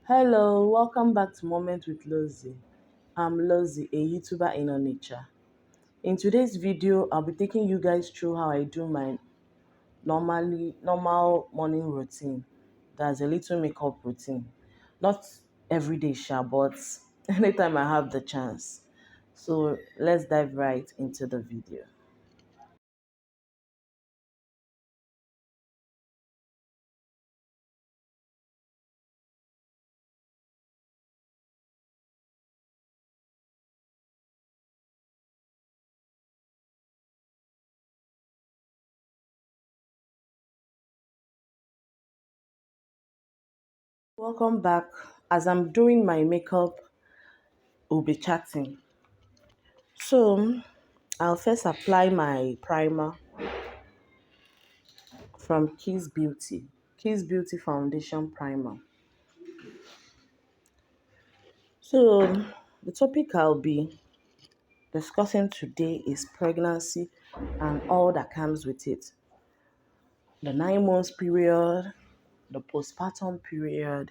Hello, welcome back to Moment with Lozi. I'm Lozi, a YouTuber in Onitsha. In today's video, I'll be taking you guys through how I do my normal morning routine. There's a little makeup routine. Not every day, sha, but anytime I have the chance. So let's dive right into the video. Welcome back. As I'm doing my makeup, we'll be chatting. So I'll first apply my primer from Kiss Beauty Foundation Primer. So, the topic I'll be discussing today is pregnancy and all that comes with it. The 9 months period, the postpartum period,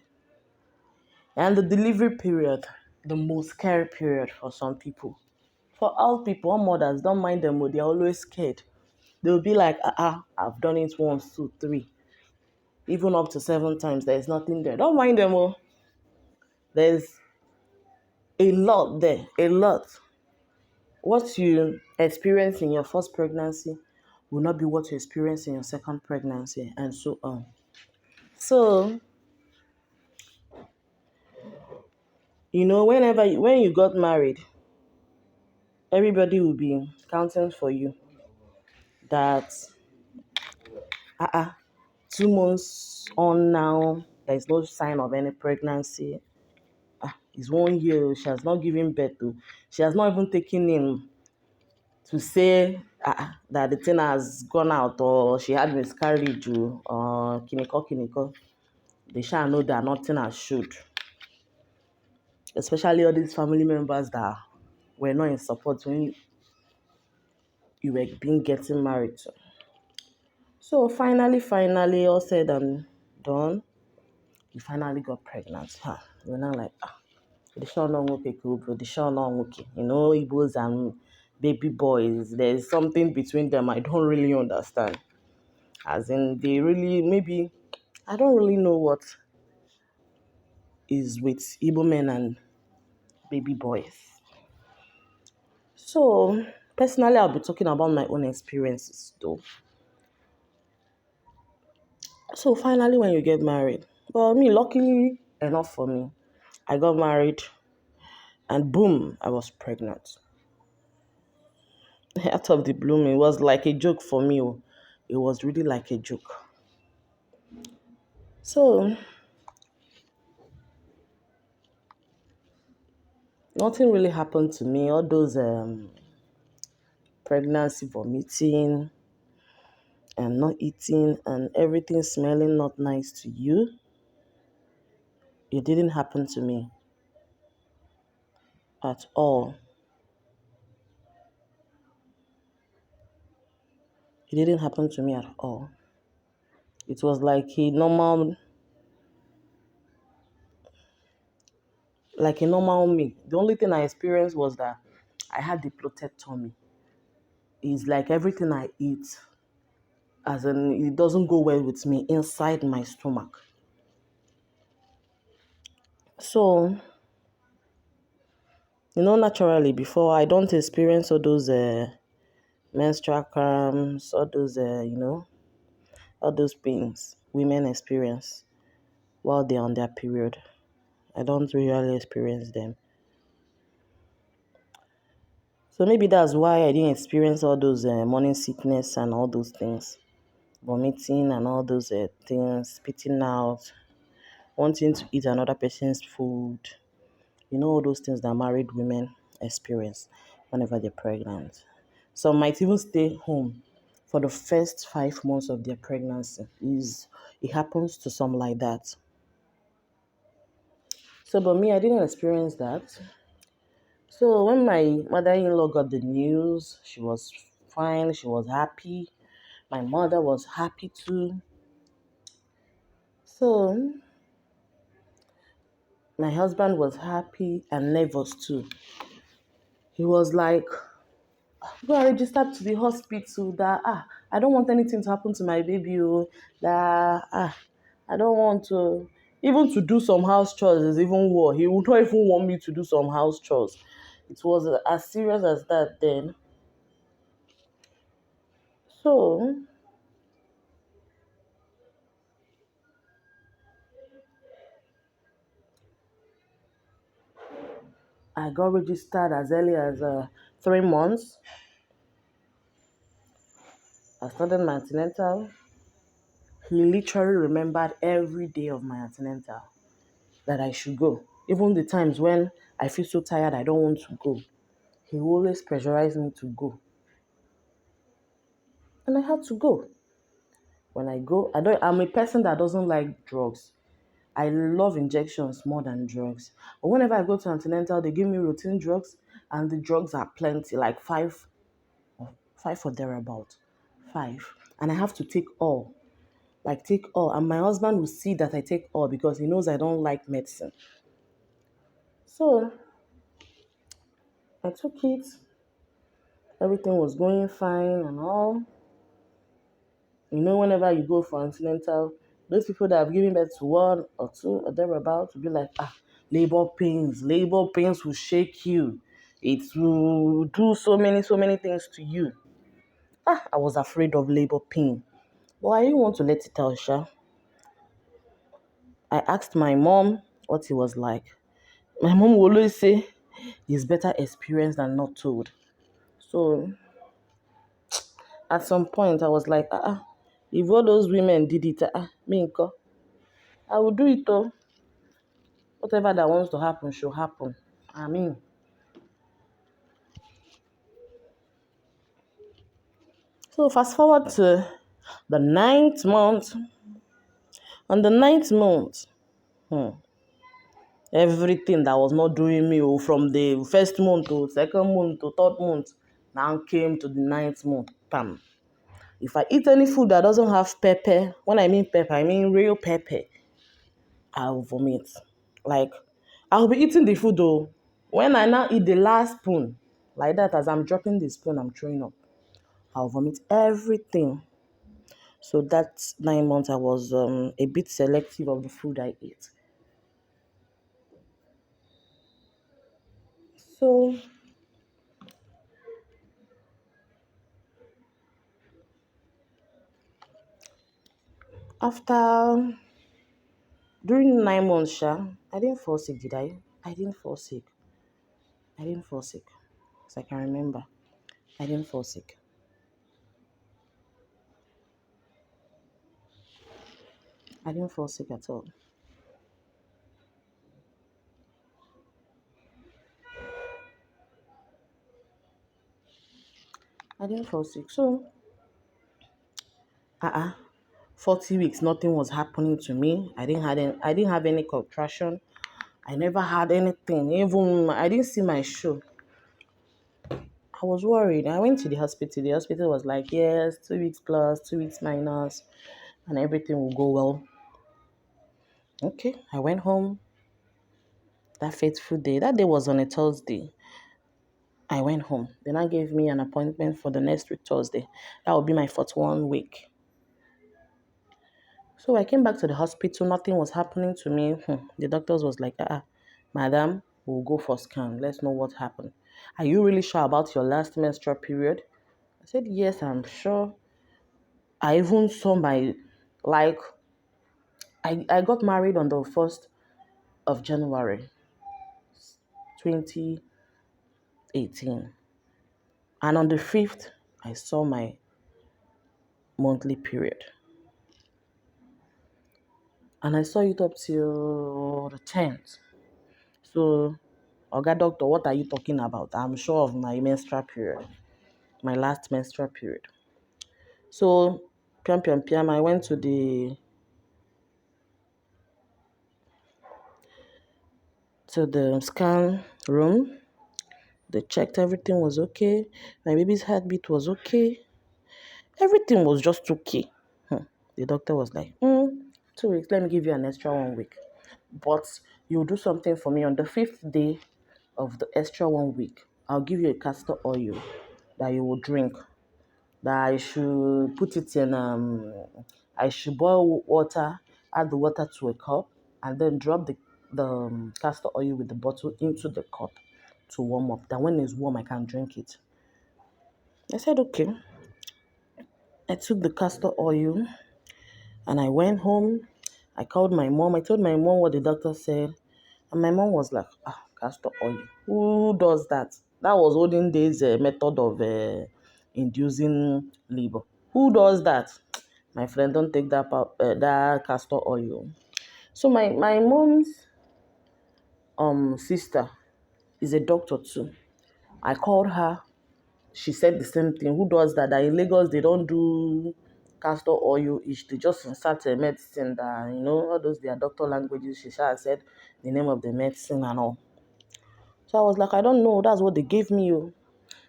and the delivery period, the most scary period for some people. For all people, all mothers, don't mind them, they're always scared. They'll be like, I've done it once, two, three, even up to 7 times. There's nothing there. Don't mind them, oh. There's a lot there, a lot. What you experience in your first pregnancy will not be what you experience in your second pregnancy, and so on. So, when you got married, everybody will be counting for you that, uh, uh 2 months on now, there is no sign of any pregnancy. It's 1 year, she has not given birth to, she has not even taken in to say that the thing has gone out or she had miscarriage or kiniko kiniko. They shall know that nothing has showed. Especially all these family members that were not in support when you were being getting married to. So finally, all said and done, you finally got pregnant. You're not like, the show no okay, cool, but the show no okay. Igbos and baby boys, there's something between them I don't really understand. As in, they really, maybe, I don't really know what is with Igbo men and baby boys. So, personally, I'll be talking about my own experiences though. So, finally, when you get married, well, luckily enough for me, I got married and boom, I was pregnant. Out of the bloom, it was like a joke for me. Oh. It was really like a joke. So, nothing really happened to me. All those pregnancy vomiting and not eating and everything smelling not nice to you, it didn't happen to me at all. It didn't happen to me at all. It was like a normal me. The only thing I experienced was that I had the bloated tummy. It's like everything I eat, as in it doesn't go well with me inside my stomach. So, naturally, before I don't experience all those menstrual cramps, all those pains women experience while they're on their period. I don't really experience them. So maybe that's why I didn't experience all those morning sickness and all those things, vomiting and all those things, spitting out, wanting to eat another person's food. All those things that married women experience whenever they're pregnant. Some might even stay home for the first 5 months of their pregnancy. It happens to some like that. So, but me, I didn't experience that. So when my mother-in-law got the news, she was fine, she was happy. My mother was happy too. So My husband was happy and nervous too. He was like, go and register to the hospital that I don't want anything to happen to my baby. Oh, that I don't want to even to do some house chores is even worse. He would not even want me to do some house chores. It was as serious as that then. So I got registered as early as 3 months. I started my antenatal. He literally remembered every day of my antenatal that I should go. Even the times when I feel so tired I don't want to go. He always pressurized me to go. And I had to go. When I go, I'm a person that doesn't like drugs. I love injections more than drugs. But whenever I go to antenatal, they give me routine drugs, and the drugs are plenty, like five or thereabout. Five. And I have to take all. Like take all. And my husband will see that I take all because he knows I don't like medicine. So I took it. Everything was going fine and all. Whenever you go for antenatal, those people that have given birth to one or two or thereabout will be like, labor pains. Labor pains will shake you. It will do so many things to you. I was afraid of labor pain. But I didn't want to let it out, Sha. I asked my mom what it was like. My mom will always say, it's better experienced than not told. So at some point, I was like, if all those women did it, me, nko, I will do it though. Whatever that wants to happen should happen. I mean, so fast forward to the ninth month. On the ninth month, everything that was not doing me from the first month to second month to third month now came to the ninth month. Bam. If I eat any food that doesn't have pepper, when I mean pepper, I mean real pepper, I'll vomit. Like, I'll be eating the food though. When I now eat the last spoon, like that, as I'm dropping the spoon, I'm throwing up. I'll vomit everything. So that 9 months, I was a bit selective of the food I eat. So after, during 9 months, I didn't fall sick, did I? I didn't fall sick. I didn't fall sick. As I can remember, I didn't fall sick. I didn't fall sick at all. I didn't fall sick. So, uh 40 weeks, nothing was happening to me. I didn't have any contraction. I never had anything. Even I didn't see my shoe. I was worried. I went to the hospital. The hospital was like, yes, 2 weeks plus, 2 weeks minus, and everything will go well. Okay, I went home that fateful day. That day was on a Thursday. I went home. Then I gave me an appointment for the next week, Thursday. That will be my 41 week. So I came back to the hospital. Nothing was happening to me. The doctors was like, madam, we'll go for scan. Let's know what happened. Are you really sure about your last menstrual period? I said, yes, I'm sure. I even saw like, I got married on the 1st of January, 2018. And on the 5th, I saw my monthly period. And I saw it up till the 10th. So, Oga doctor, what are you talking about? I'm sure of my menstrual period, my last menstrual period. So, piam piam piam, I went to the scan room. They checked everything was okay. My baby's heartbeat was okay. Everything was just okay. The doctor was like, 2 weeks, let me give you an extra 1 week. but you'll do something for me on the fifth day of the extra 1 week. I'll give you a castor oil that you will drink. That I should put it in. I should boil water, add the water to a cup, and then drop the castor oil with the bottle into the cup to warm up. Then when it's warm, I can drink it. I said okay. I took the castor oil and I went home. I called my mom. I told my mom what the doctor said. And my mom was like, castor oil. Who does that? That was olden days method of inducing labor. Who does that? My friend, don't take that castor oil. So my mom's sister is a doctor too. I called her. She said the same thing. Who does that? That in Lagos they don't do castor oil ish. They just insert a medicine that all those their doctor languages. She said the name of the medicine and all. So I was like, I don't know. That's what they gave me. Oh.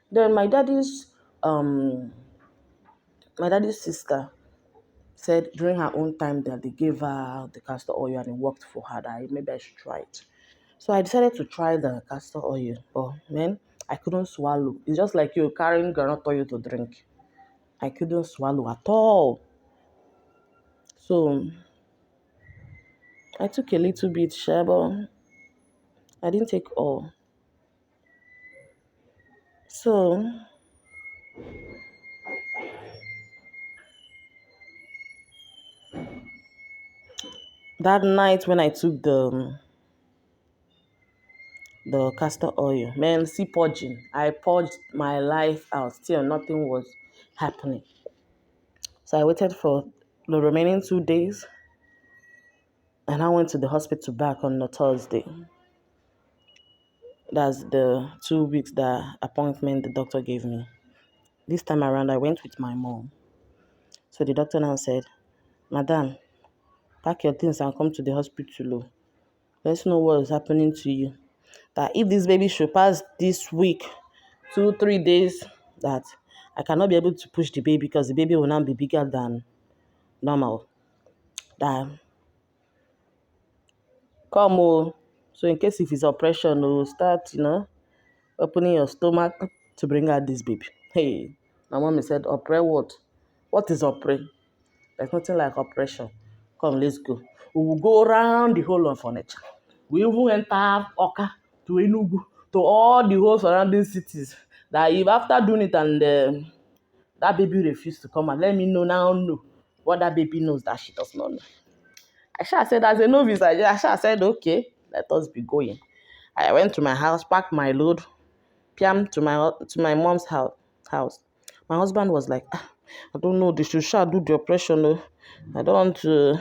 Then um my daddy's sister said during her own time that they gave her the castor oil and it worked for her. That maybe I should try it. So I decided to try the castor oil. But man, I couldn't swallow. It's just like you carrying granite oil to drink. I couldn't swallow at all. So I took a little bit, sure, but I didn't take all. So that night when I took the castor oil, man, see purging. I purged my life out. Still, nothing was happening. So I waited for the remaining 2 days, and I went to the hospital back on the Thursday. That's the 2 weeks that appointment the doctor gave me. This time around, I went with my mom. So the doctor now said, Madam, pack your things and come to the hospital. Oh. Let's know what is happening to you. That if this baby should pass this week, 2, 3 days, that I cannot be able to push the baby because the baby will now be bigger than normal. That come oh. So in case if it's operation, start, opening your stomach to bring out this baby. Hey, my mommy said, opera what? What is opera? There's nothing like operation. Come, let's go. We will go around the whole of furniture. We even enter Oka to Enugu to all the whole surrounding cities. That if after doing it and that baby refused to come and let me know what that baby knows that she does not know. I shall said as a novice, I shall said okay, let us be going. I went to my house, packed my load, piam to my mom's house. My husband was like, I don't know, they should do the operation. Oh. I don't want to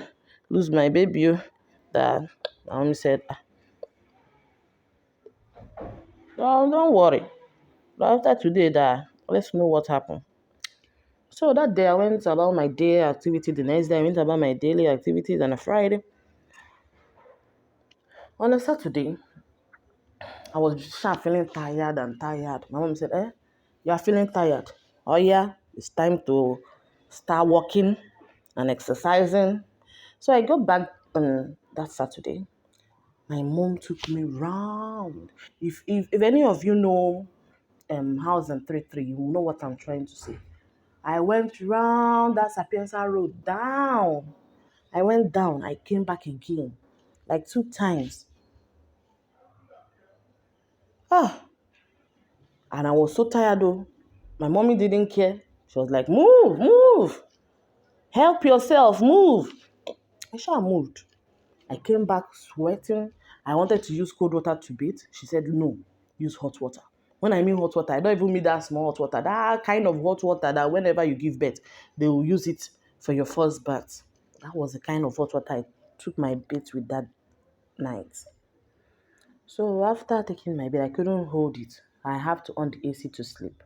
lose my baby. Oh. That my mom said, don't worry. After today, that let's know what happened. So that day I went about my day activity. The next day I went about my daily activities on a Friday. On a Saturday, I was just feeling tired and tired. My mom said, you are feeling tired. Oh yeah, it's time to start walking and exercising. So I got back on that Saturday. My mom took me round. If any of you know House and 33, you will know what I'm trying to say. I went round that Sapienza Road down. I went down. I came back again, like 2 times. Ah, and I was so tired though. My mommy didn't care. She was like, move, move. Help yourself, move. I sure moved. I came back sweating. I wanted to use cold water to bathe. She said, no, use hot water. When I mean hot water, I don't even mean that small hot water. That kind of hot water that whenever you give birth, they will use it for your first bath. That was the kind of hot water I took my bath with that night. So after taking my bath, I couldn't hold it. I have to on the AC to sleep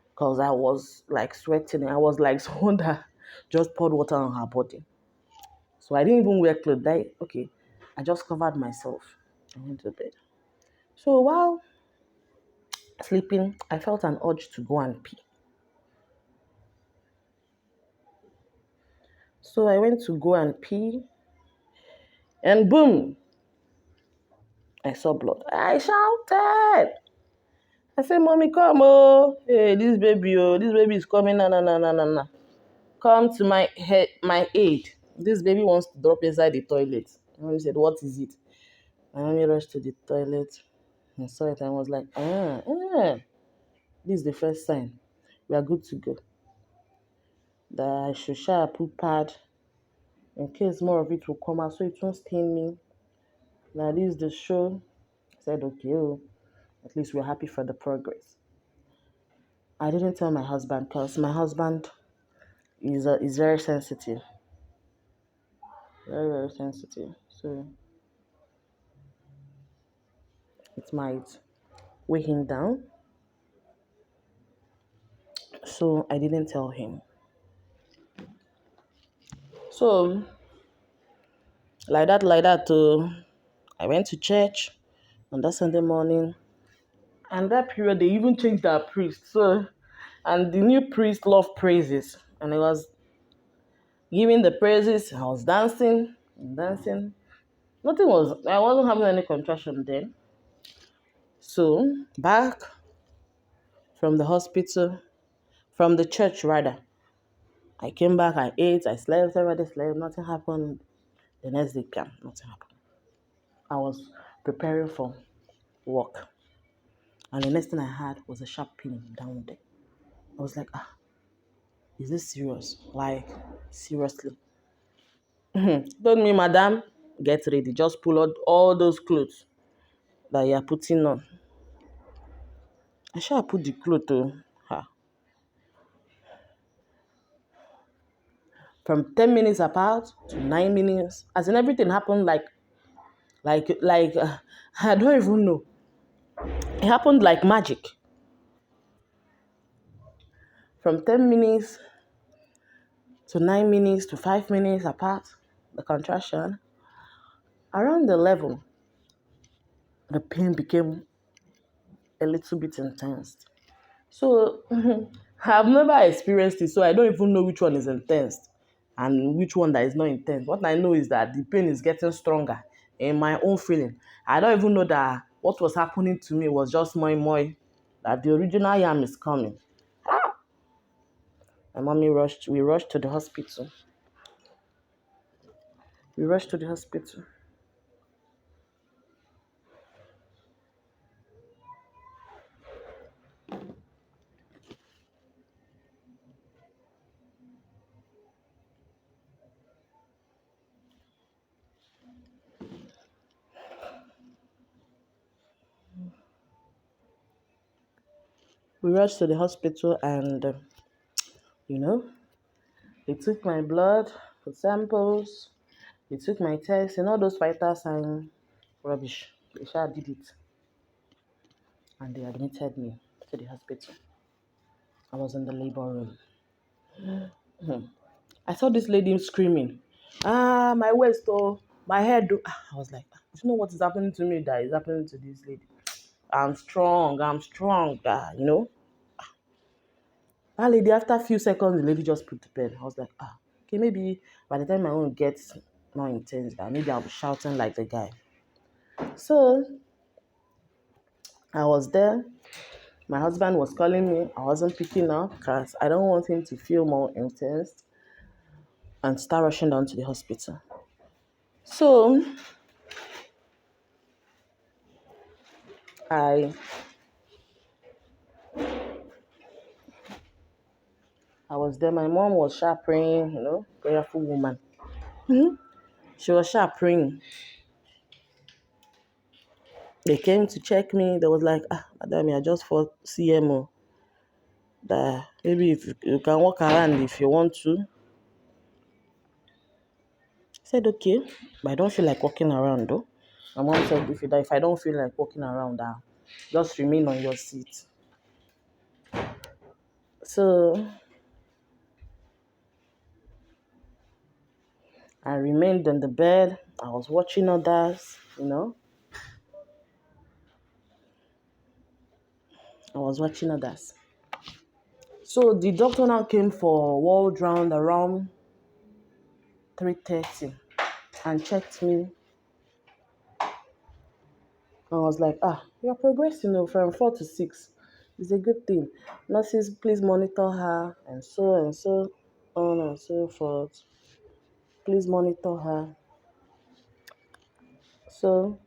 because I was like sweating. I was like someone that just poured water on her body. So I didn't even wear clothes. I just covered myself. I went to bed. So while sleeping, I felt an urge to go and pee. So I went to go and pee. And boom, I saw blood. I shouted. I said, Mommy, come, oh. Hey, this baby is coming. No, no, no, no, no, no. Come to my head, my aid. This baby wants to drop inside the toilet. My mommy said, what is it? My mommy rushed to the toilet and saw it and was like, this is the first sign. We are good to go. That I should share a put pad in case more of it will come out so it won't stain me. Now this is the show. I said, okay, oh, at least we're happy for the progress. I didn't tell my husband because my husband is very sensitive. Very, very sensitive. So it might weigh him down. So I didn't tell him. So like that, I went to church on that Sunday morning. And that period, they even changed our priest. So, and the new priest loved praises. And he was giving the praises. I was dancing, dancing. I wasn't having any contraction then. So, back from the hospital, from the church rather, I came back, I ate, I slept, everybody slept, nothing happened. The next day came, nothing happened. I was preparing for work. And the next thing I had was a sharp pain down there. I was like, is this serious? Like, seriously. Told me, madam, get ready. Just pull out all those clothes that you are putting on. I shall put the clothes to her. From 10 minutes apart to 9 minutes. As in everything happened I don't even know. It happened like magic. From 10 minutes to 9 minutes to 5 minutes apart, the contraction. Around 11, the pain became a little bit intense. So I've never experienced it, so I don't even know which one is intense and which one that is not intense. What I know is that the pain is getting stronger in my own feeling. I don't even know that what was happening to me was just moi, that the original yam is coming. My mommy we rushed to the hospital. We rushed to the hospital. We rushed to the hospital and, you know, they took my blood for samples. They took my test and all those vital signs. Rubbish. They sure did it. And they admitted me to the hospital. I was in the labor room. I saw this lady screaming, my waist, oh, my head. Oh. I was like, you know what is happening to me that is happening to this lady? I'm strong. That lady, after a few seconds, the lady just put the pen. I was like, okay, maybe by the time my own gets more intense, that maybe I'll be shouting like the guy. So I was there. My husband was calling me. I wasn't picking up because I don't want him to feel more intense and start rushing down to the hospital. So I I was there. My mom was sharp praying, prayerful woman. She was sharp praying. They came to check me. They was like, madam, I just for CMO. That maybe if you can walk around if you want to. I said, okay. But I don't feel like walking around though. My mom said, if I don't feel like walking around, just remain on your seat. So I remained on the bed. I was watching others, I was watching others. So the doctor now came for world round around 3:30 and checked me. I was like, you're progressing from 4 to 6. It's a good thing. Nurses, please monitor her and so on and so forth. Please monitor her. So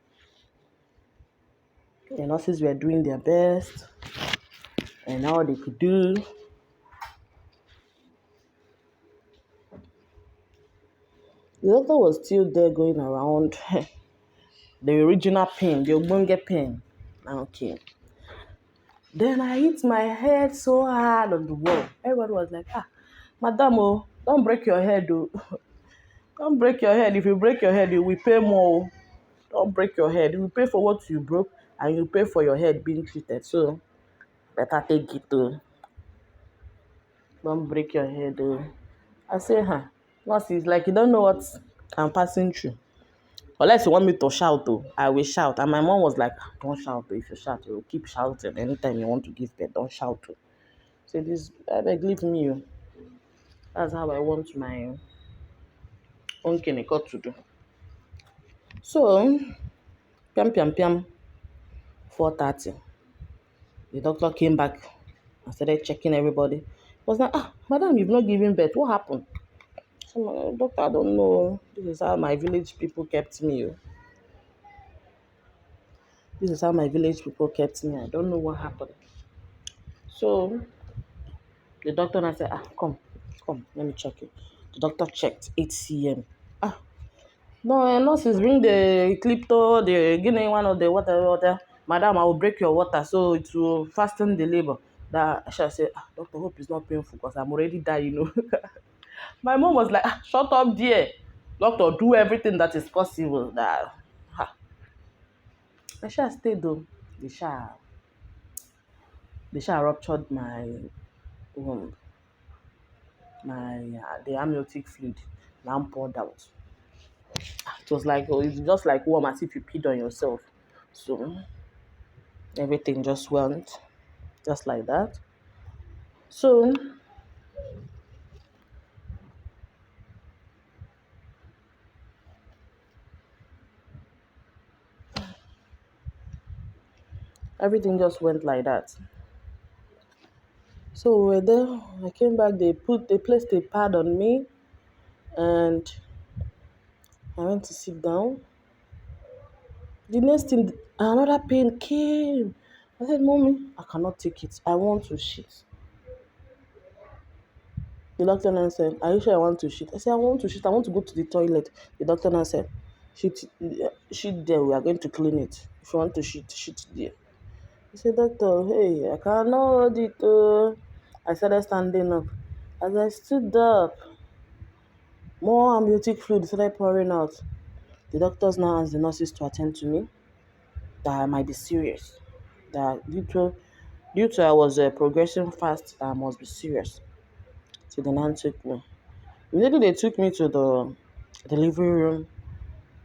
the nurses were doing their best and all they could do. The doctor was still there going around. The original pain, the Ogbonge pain. Okay. Then I hit my head so hard on the wall. Everybody was like, madam, don't break your head, oh. Don't break your head. If you break your head, you will pay more. Oh. Don't break your head. You will pay for what you broke and you pay for your head being treated. So, better take it, oh. Don't break your head, oh. I say, nurse is like, you don't know what I'm passing through. Unless you want me to shout, though, I will shout. And my mom was like, don't shout, though. If you shout, you will keep shouting. Anytime you want to give birth, don't shout, though. Say this, I beg, leave me, oh. That's how I want my own clinical to do. So, piam, piam, piam, 4:30. The doctor came back and started checking everybody. Was like, madam, you've not given birth. What happened? So, doctor, I don't know. This is how my village people kept me, oh. This is how my village people kept me. I don't know what happened. So the doctor now said, come, let me check you. The doctor checked 8 cm. No, nurses bring the clipto, the guinea one or the water. Madam, I will break your water so it will fasten the labor. That I shall say, doctor, hope it's not painful because I'm already dying, My mom was like, shut up, dear. Doctor, do everything that is possible. That, I shall stay though. The shall. They shall ruptured my womb, the amniotic fluid now poured out. It was like, it's just like warm as if you peed on yourself. So everything just went just like that. So everything just went like that. So we were there. I came back. They placed a pad on me, and I went to sit down. The next thing, another pain came. I said, "Mommy, I cannot take it. I want to shit." The doctor now said, "Are you sure I want to shit?" I said, "I want to shit. I want to go to the toilet." The doctor now said, "Shit, shit there. We are going to clean it. If you want to shit, shit there." I said, "Doctor, hey, I cannot hold it." I started standing up. As I stood up, more amniotic fluid started pouring out. The doctors now asked the nurses to attend to me. That I might be serious. That due to I was progressing fast, I must be serious. So the man took me. Immediately they took me to the delivery room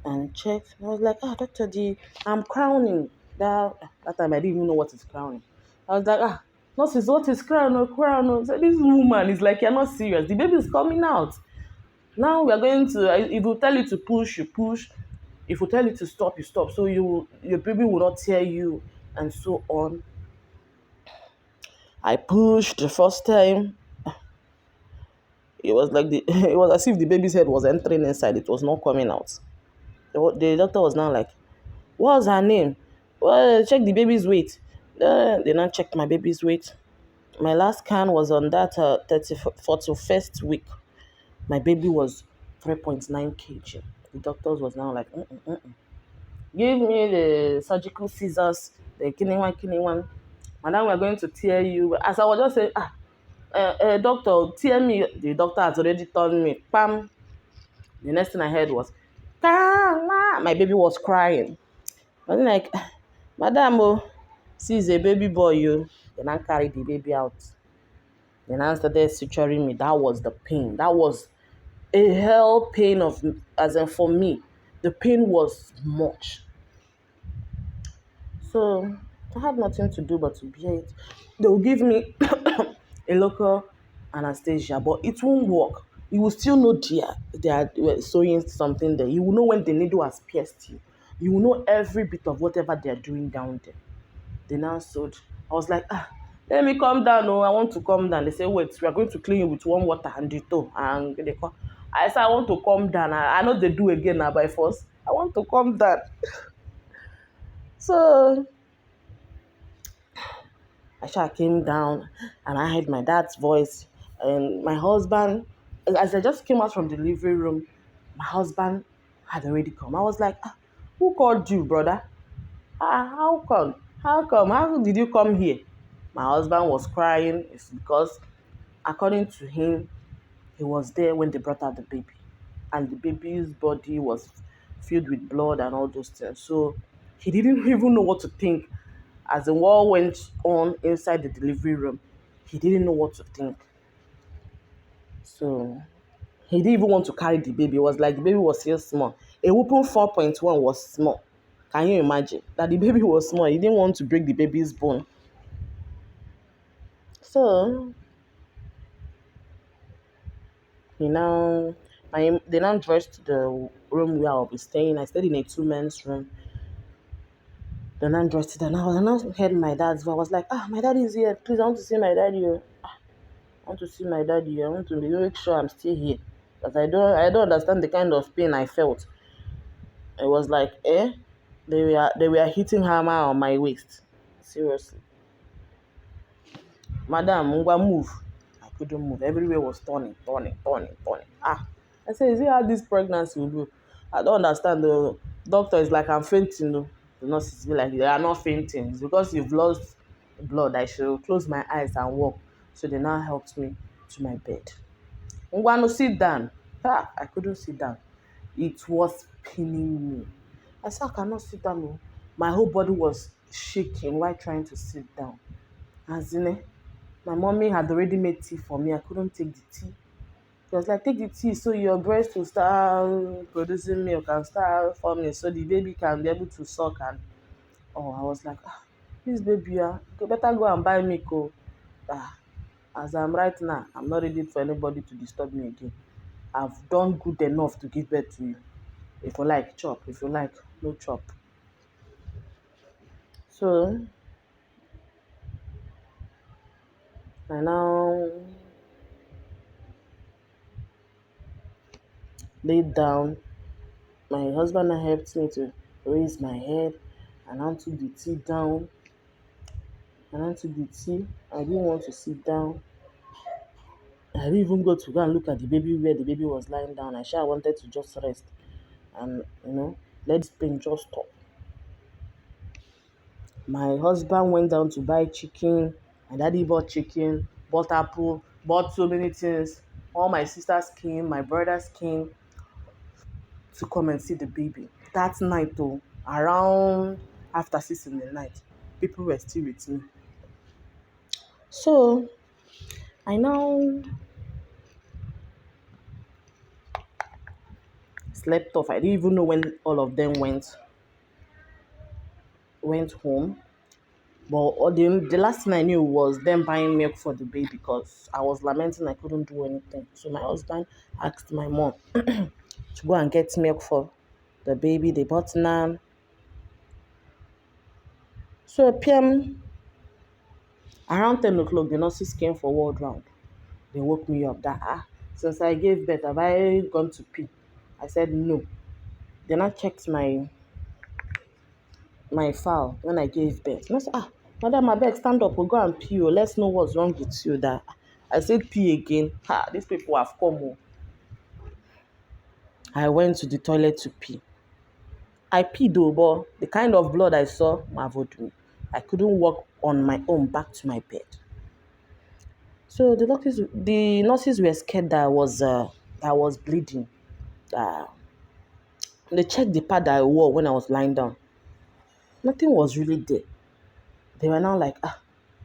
and checked. I was like, doctor, I'm crowning. That time I didn't even know what is crowning. I was like, nurses, what is crown? Oh, crown. Oh. So this woman is like, you're not serious. The baby is coming out. Now we are going to, if we tell you to push, you push. If we tell you to stop, you stop. So your baby will not tear you and so on. I pushed the first time. It was like it was as if the baby's head was entering inside. It was not coming out. The doctor was now like, "What's her name? Well, check the baby's weight." They now checked my baby's weight. My last scan was on that 41st week. My baby was 3.9 kg. The doctors was now like, give me the surgical scissors, the kidney one. Madam, we're going to tear you. As I was just saying, doctor, tear me. The doctor has already told me, pam. The next thing I heard was, Kama. My baby was crying. I was like, madam, see, is a baby boy, you. Then I carried the baby out. Then I started suturing me. That was the pain. That was a hell pain as in for me. The pain was much. So I had nothing to do but to bear it. They will give me a local anesthesia, but it won't work. You will still know they are sewing something there. You will know when the needle has pierced you. You will know every bit of whatever they are doing down there. They now sold. I was like, let me come down. Oh, I want to come down. They say, wait, we are going to clean you with warm water and Ditto. And they come. I said, I want to come down. I know they do again now by force. I want to come down. So I came down and I heard my dad's voice and my husband. As I just came out from the delivery room, my husband had already come. I was like, who called you, brother? How come? How come? How did you come here? My husband was crying. It's because, according to him, he was there when they brought out the baby. And the baby's body was filled with blood and all those things. So he didn't even know what to think. As the war went on inside the delivery room, he didn't know what to think. So he didn't even want to carry the baby. It was like the baby was still small. A whooping 4.1 was small. Can you imagine? That the baby was small. He didn't want to break the baby's bone. So he now, they now dressed the room where I'll be staying. I stayed in a two-men's room. They now dressed it, and I now heard my dad's voice. I was like, my daddy is here. Please, I want to see my daddy. I want to see my daddy. I want to make sure I'm still here. Because I don't understand the kind of pain I felt. It was like, they were hitting hammer on my waist. Seriously. Madam, Mungwa, move. I couldn't move. Everywhere was turning. I said, is it how this pregnancy will do? I don't understand. The doctor is like, I'm fainting. No. The nurses be like, they are not fainting. It's because you've lost blood. I should close my eyes and walk. So they now helped me to my bed. Mungwa, no, sit down. I couldn't sit down. It was pinning me. I said, I cannot sit down. No. My whole body was shaking while trying to sit down. As in, my mommy had already made tea for me. I couldn't take the tea. She was like, take the tea so your breast will start producing milk and start forming so the baby can be able to suck. And I was like, this baby, you better go and buy milk. As I'm right now, I'm not ready for anybody to disturb me again. I've done good enough to give birth to you. If you like, chop. If you like, no chop. So I now laid down. My husband helped me to raise my head and I took the tea down. And I took the tea. I didn't want to sit down. I didn't even go to go and look at the baby where the baby was lying down. I wanted to just rest and let this pain just stop. My husband went down to buy chicken. My daddy bought chicken, bought apple, bought so many things. All my sisters came, my brothers came to come and see the baby. That night though, around after 6 in the night, people were still with me. So I now slept off. I didn't even know when all of them went home. But the last thing I knew was them buying milk for the baby because I was lamenting I couldn't do anything. So my husband asked my mom to go and get milk for the baby. They bought naan. So PM around 10 o'clock, the nurses came for ward round. They woke me up that since I gave birth, have I gone to pee? I said no. Then I checked my file when I gave birth. And I said, madam, I beg, stand up, we'll go and pee. Let's know what's wrong with you. That I said pee again. These people have come home. I went to the toilet to pee. I peed though, but the kind of blood I saw marveled me. I couldn't walk on my own back to my bed. So the nurses were scared that I was bleeding. They checked the pad that I wore when I was lying down. Nothing was really there. They were now like,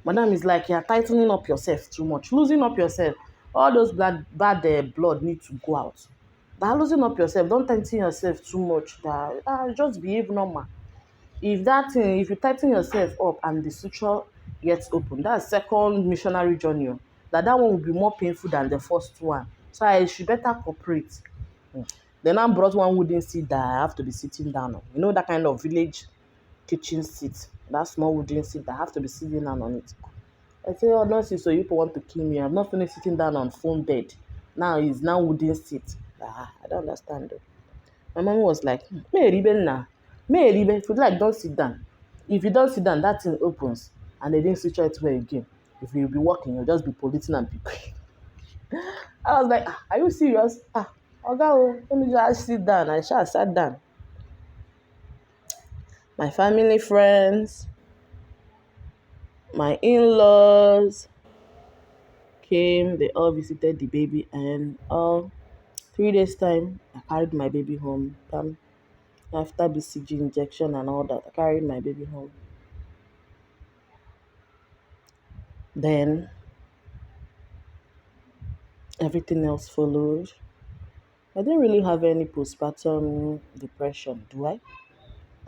madam is like, you're tightening up yourself too much, losing up yourself. All those bad blood need to go out. That losing up yourself, don't tighten yourself too much. That just behave normal. If you tighten yourself up and the suture gets open, that's second missionary journey. That one will be more painful than the first one. So I should better cooperate. They now brought one wooden seat that I have to be sitting down on. You know that kind of village kitchen seat, that small wooden seat that I have to be sitting down on it. I say, oh, no, so you people want to kill me. I've not finished sitting down on foam bed. Now it's now wooden seat. I don't understand though. My mom was like, May Riben na. May Riben, if you like, don't sit down. If you don't sit down, that thing opens and they didn't switch it well again. If you'll be walking, you'll just be polluting and be quick. I was like, are you serious? Okay, let me just sit down. I shall sat down. My family, friends, my in-laws came. They all visited the baby, and all 3 days time, I carried my baby home. After BCG injection and all that, I carried my baby home. Then everything else followed. I didn't really have any postpartum depression, do I?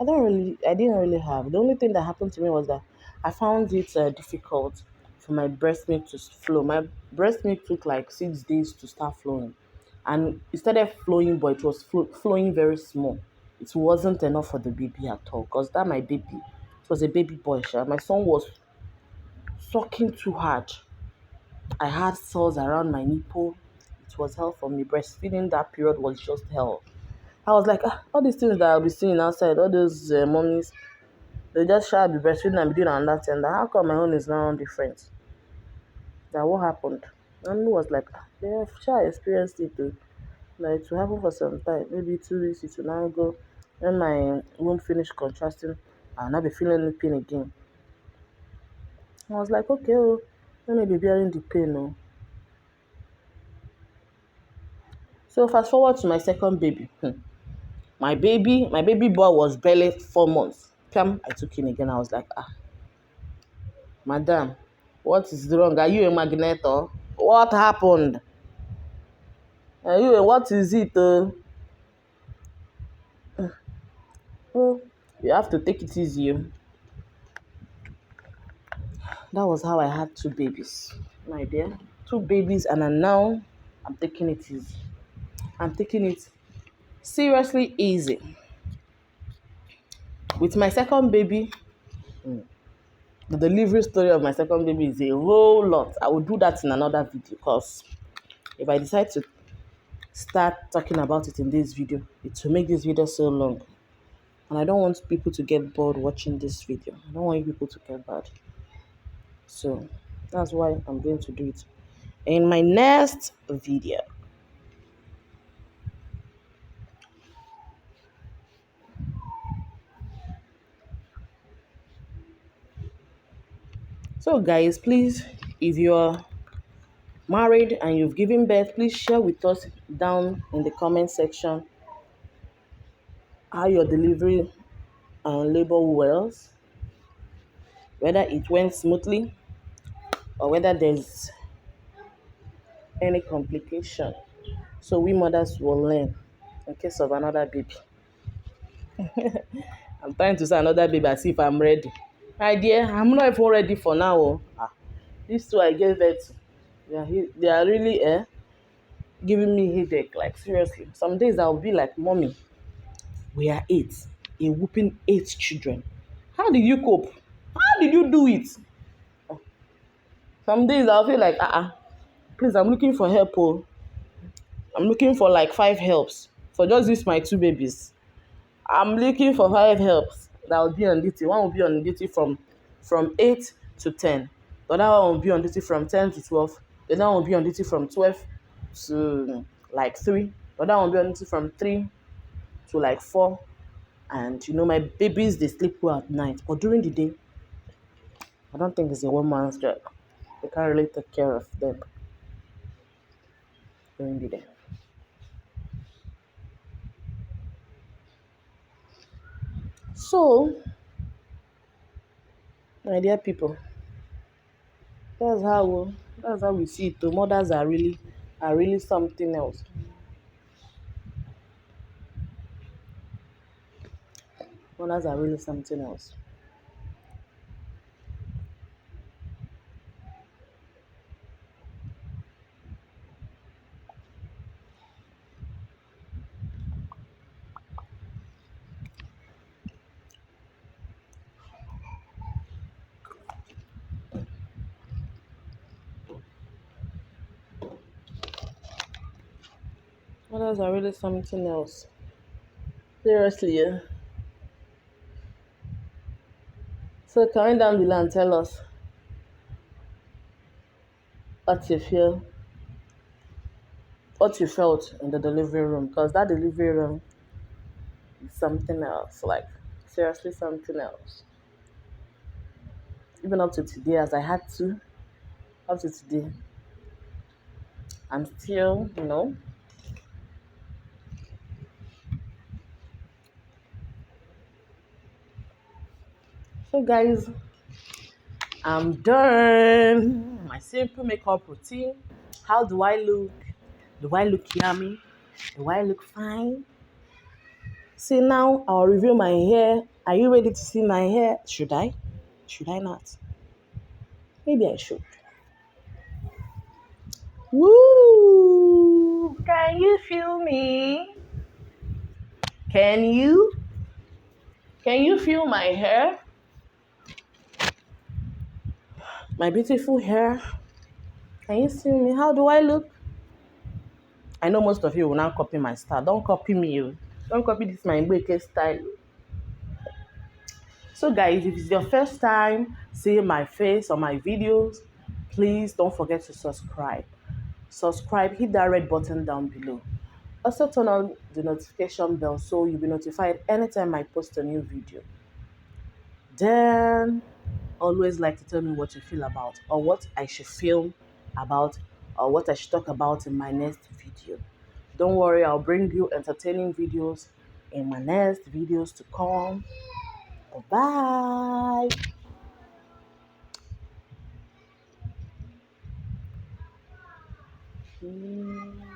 I didn't really have. The only thing that happened to me was that I found it difficult for my breast milk to flow. My breast milk took like 6 days to start flowing. And it started flowing, but it was flowing very small. It wasn't enough for the baby at all. Because that my baby, it was a baby boy. My son was sucking too hard. I had sores around my nipple. It was hell for me. Breastfeeding that period was just hell. I was like, all these things that I'll be seeing outside, all those mommies, they just try to be breastfeeding and be doing another thing. How come my own is now different? That what happened? And it was like, they have sure experienced it too. Like to happen for some time, maybe 2 weeks, it will now go. When my womb finish contracting, I'll not be feeling the pain again. I was like, okay, let me be bearing the pain. Oh. So fast forward to my second baby. My baby boy was barely 4 months. I took him again. I was like, madam, what is wrong? Are you a magneto? What happened? What is it? Oh, you have to take it easy. That was how I had two babies, my dear. Two babies, and now I'm taking it easy. I'm taking it seriously easy. With my second baby, the delivery story of my second baby is a whole lot. I will do that in another video because if I decide to start talking about it in this video, it will make this video so long. And I don't want people to get bored watching this video. I don't want you people to get bored. So that's why I'm going to do it in my next video. So guys, please, if you're married and you've given birth, please share with us down in the comment section how your delivery and labor was, whether it went smoothly or whether there's any complication. So we mothers will learn in case of another baby. I'm trying to say another baby as if I'm ready. My dear, I'm not even ready for now. These two I gave birth to, they are really giving me headache. Like seriously, some days I'll be like, mommy, we are eight, a whooping 8 children. How did you cope? How did you do it? Some days I'll feel like, please, I'm looking for help. I'm looking for like 5 helps for just this my two babies. I'm looking for 5 helps that will be on duty. One will be on duty from 8 to 10. The other one will be on duty from 10 to 12. The other one will be on duty from 12 to like 3. The other one will be on duty from 3 to like 4. And my babies, they sleep well at night. But during the day, I don't think it's a woman's job. They can't really take care of them during the day. So, my dear people, that's how we see it. The mothers are really something else. Mothers are really something else. Others are really something else. Seriously, yeah. So comment down below and tell us what you feel, what you felt in the delivery room, because that delivery room is something else. Like seriously, something else. Even up to today, as I had to, up to today, I'm still, So guys, I'm done. My simple makeup routine. How do I look? Do I look yummy? Do I look fine? See now, I'll review my hair. Are you ready to see my hair? Should I? Should I not? Maybe I should. Woo! Can you feel me? Can you? Can you feel my hair? My beautiful hair. Can you see me? How do I look? I know most of you will now copy my style. Don't copy me. Oh. Don't copy this my Mbeke style. So guys, if it's your first time seeing my face or my videos, please don't forget to subscribe. Subscribe, hit that red button down below. Also turn on the notification bell so you'll be notified anytime I post a new video. Then always like to tell me what you feel about or what I should film about or what I should talk about in my next video. Don't worry, I'll bring you entertaining videos in my next videos to come. Bye bye.